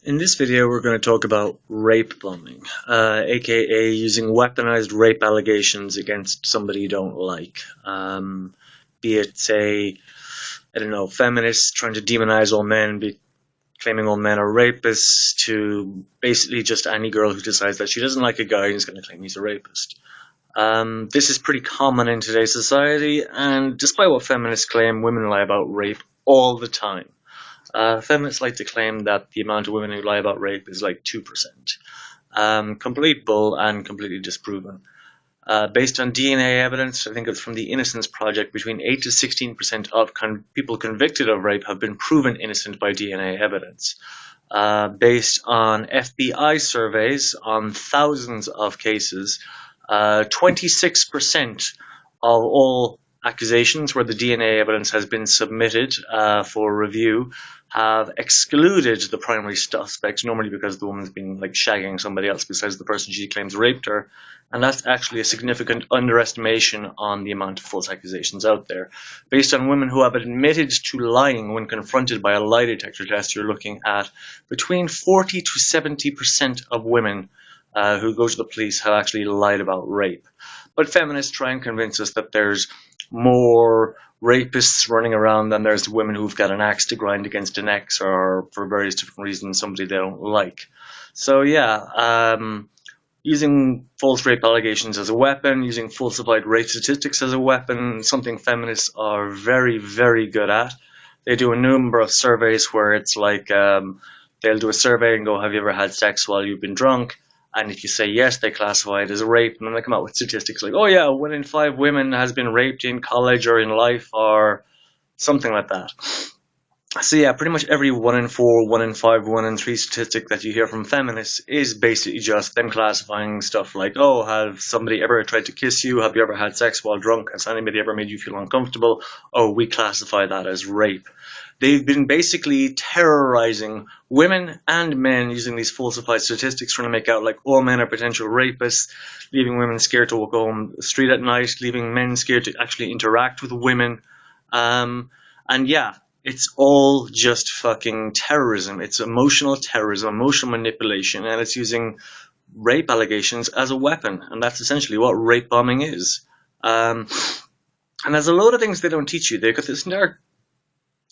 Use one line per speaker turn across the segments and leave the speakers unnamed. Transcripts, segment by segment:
In this video, we're going to talk about rape bombing, aka using weaponized rape allegations against somebody you don't like. Be it, say, I don't know, feminists trying to demonize all men, claiming all men are rapists, to basically just any girl who decides that she doesn't like a guy and is going to claim he's a rapist. This is pretty common in today's society, and despite what feminists claim, women lie about rape all the time. Feminists like to claim that the amount of women who lie about rape is like 2%. Complete bull and completely disproven. Based on DNA evidence, I think it's from the Innocence Project, between 8 to 16% of people convicted of rape have been proven innocent by DNA evidence. Based on FBI surveys on thousands of cases, 26% of all accusations where the DNA evidence has been submitted for review have excluded the primary suspect, normally because the woman's been like shagging somebody else besides the person she claims raped her. And that's actually a significant underestimation on the amount of false accusations out there. Based on women who have admitted to lying when confronted by a lie detector test, you're looking at between 40 to 70% of women who go to the police have actually lied about rape. But feminists try and convince us that there's more rapists running around than there's women who've got an axe to grind against an ex, or for various different reasons somebody they don't like. So yeah, using false rape allegations as a weapon, using falsified rape statistics as a weapon, something feminists are very, very good at. They do a number of surveys where it's like they'll do a survey and go, have you ever had sex while you've been drunk? And if you say yes, they classify it as a rape, and then they come out with statistics like, oh yeah, 1 in 5 women has been raped in college or in life or something like that. So yeah, pretty much every 1 in 4, 1 in 5, 1 in 3 statistic that you hear from feminists is basically just them classifying stuff like, oh, have somebody ever tried to kiss you? Have you ever had sex while drunk? Has anybody ever made you feel uncomfortable? Oh, we classify that as rape. They've been basically terrorizing women and men using these falsified statistics, trying to make out like all men are potential rapists, leaving women scared to walk home the street at night, leaving men scared to actually interact with women. And yeah, it's all just fucking terrorism. It's emotional terrorism, emotional manipulation, and it's using rape allegations as a weapon. And that's essentially what rape bombing is. And there's a load of things they don't teach you. They've got this entire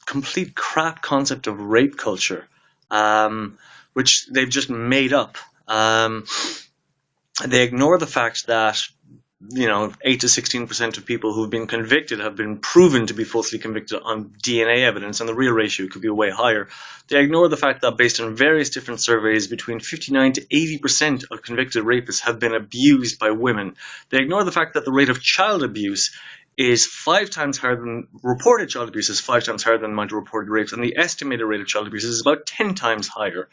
complete crap concept of rape culture, which they've just made up. They ignore the fact that 8 to 16% of people who've been convicted have been proven to be falsely convicted on DNA evidence, and the real ratio could be way higher. They ignore the fact that based on various different surveys, between 59 to 80% of convicted rapists have been abused by women. They ignore the fact that the rate of child abuse is 5 times higher than reported child abuse, is 5 times higher than the amount of reported rapes, and the estimated rate of child abuse is about 10 times higher.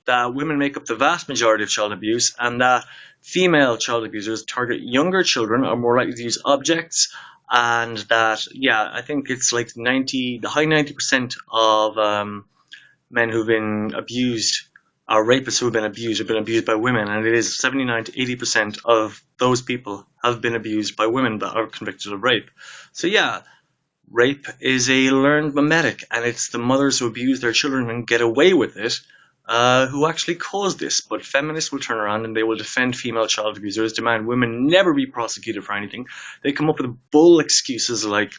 That women make up the vast majority of child abuse, and that female child abusers target younger children, are more likely to use objects, and that, yeah, I think it's like the high 90% of men who've been abused, rapists who have been abused by women, and it is 79 to 80% of those people have been abused by women that are convicted of rape. So yeah, rape is a learned mimetic, and it's the mothers who abuse their children and get away with it who actually caused this. But feminists will turn around and they will defend female child abusers, demand women never be prosecuted for anything. They come up with bull excuses like,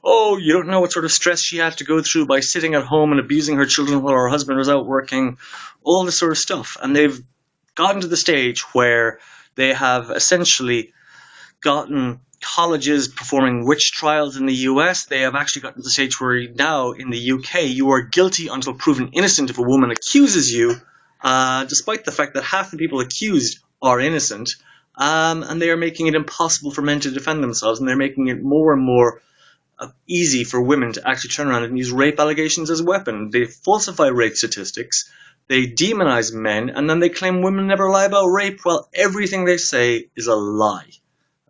oh, you don't know what sort of stress she had to go through by sitting at home and abusing her children while her husband was out working, all this sort of stuff. And they've gotten to the stage where they have essentially gotten colleges performing witch trials in the US. They have actually gotten to the stage where now in the UK you are guilty until proven innocent if a woman accuses you, despite the fact that half the people accused are innocent, and they are making it impossible for men to defend themselves, and they're making it more and more easy for women to actually turn around and use rape allegations as a weapon. They falsify rape statistics, they demonize men, and then they claim women never lie about rape. Well, everything they say is a lie.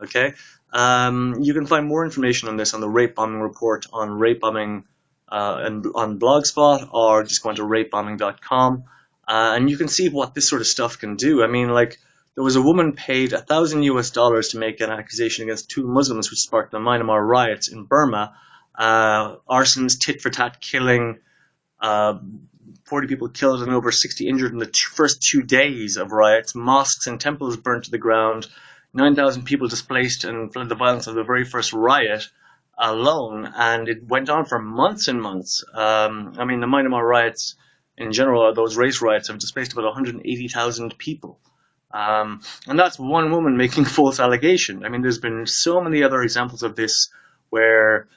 Okay? You can find more information on this on the rape bombing report on rape bombing and on Blogspot, or just go into rapebombing.com, and you can see what this sort of stuff can do. I mean, like, there was a woman paid $1,000 to make an accusation against 2 Muslims, which sparked the Myanmar riots in Burma, arsons, tit for tat killing, 40 people killed and over 60 injured in the first 2 days of riots. Mosques and temples burnt to the ground. 9,000 people displaced and fled the violence of the very first riot alone, and it went on for months and months. I mean, the Myanmar riots in general, those race riots, have displaced about 180,000 people. And that's one woman making false allegation. I mean, there's been so many other examples of this where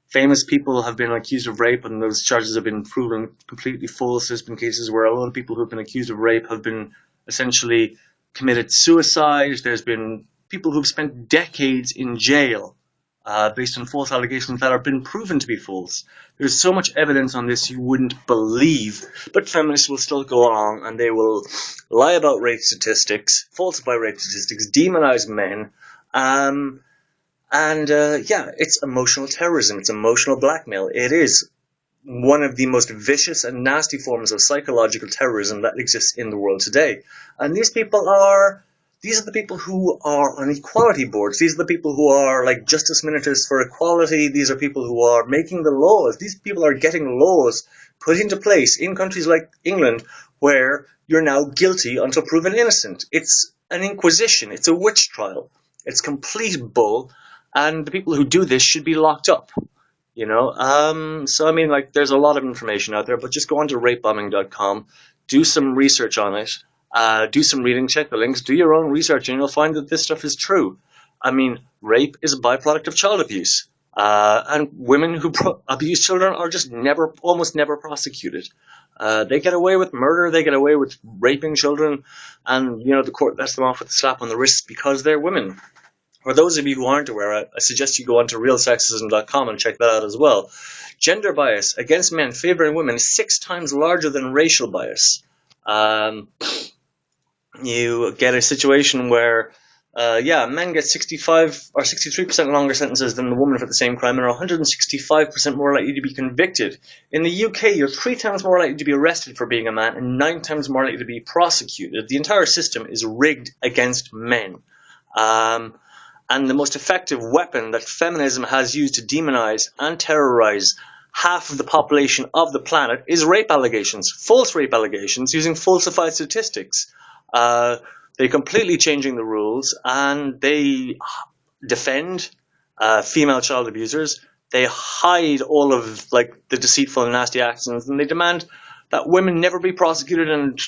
famous people have been accused of rape and those charges have been proven completely false. There's been cases where a lot of people who have been accused of rape have been essentially committed suicide. There's been people who've spent decades in jail based on false allegations that have been proven to be false. There's so much evidence on this you wouldn't believe, but feminists will still go along and they will lie about rape statistics, falsify rape statistics, demonize men, yeah, it's emotional terrorism. It's emotional blackmail. It is one of the most vicious and nasty forms of psychological terrorism that exists in the world today. And these are the people who are on equality boards. These are the people who are like justice ministers for equality. These are people who are making the laws. These people are getting laws put into place in countries like England where you're now guilty until proven innocent. It's an inquisition. It's a witch trial. It's complete bull. And the people who do this should be locked up. You know, so I mean, like, there's a lot of information out there, but just go on to rapebombing.com, do some research on it, do some reading, check the links, do your own research, and you'll find that this stuff is true. I mean, rape is a byproduct of child abuse, and women who abuse children are just almost never prosecuted. They get away with murder, they get away with raping children, and, you know, the court lets them off with a slap on the wrist because they're women. For those of you who aren't aware, I suggest you go on to realsexism.com and check that out as well. Gender bias against men favoring women is 6 times larger than racial bias. You get a situation where, men get 65 or 63% longer sentences than the woman for the same crime and are 165% more likely to be convicted. In the UK, you're 3 times more likely to be arrested for being a man and 9 times more likely to be prosecuted. The entire system is rigged against men. And the most effective weapon that feminism has used to demonize and terrorize half of the population of the planet is rape allegations, false rape allegations using falsified statistics. They're completely changing the rules, and they defend female child abusers. They hide all of like the deceitful and nasty actions, and they demand that women never be prosecuted and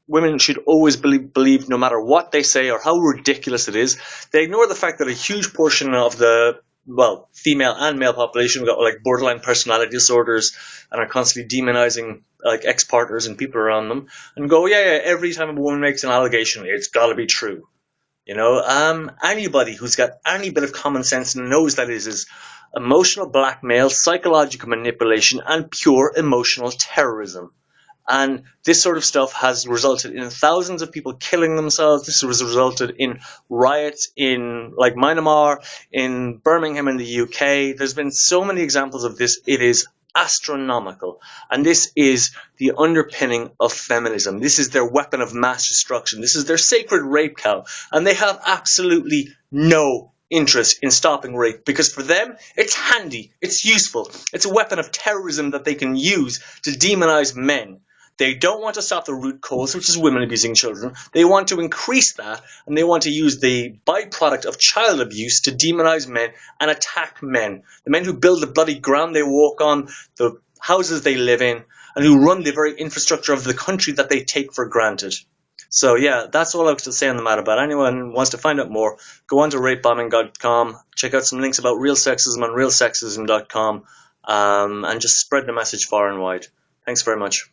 women should always believe no matter what they say or how ridiculous it is. They ignore the fact that a huge portion of the, well, female and male population got like borderline personality disorders and are constantly demonizing like ex-partners and people around them and go, yeah, every time a woman makes an allegation, it's got to be true. You know, anybody who's got any bit of common sense knows that it is emotional blackmail, psychological manipulation, and pure emotional terrorism. And this sort of stuff has resulted in thousands of people killing themselves. This has resulted in riots in like Myanmar, in Birmingham in the UK. There's been so many examples of this. It is astronomical. And this is the underpinning of feminism. This is their weapon of mass destruction. This is their sacred rape cow. And they have absolutely no interest in stopping rape because for them, it's handy, it's useful. It's a weapon of terrorism that they can use to demonize men. They don't want to stop the root cause, which is women abusing children. They want to increase that, and they want to use the byproduct of child abuse to demonize men and attack men. The men who build the bloody ground they walk on, the houses they live in, and who run the very infrastructure of the country that they take for granted. So yeah, that's all I have to say on the matter. But anyone who wants to find out more, go on to rapebombing.com, check out some links about real sexism on realsexism.com, and just spread the message far and wide. Thanks very much.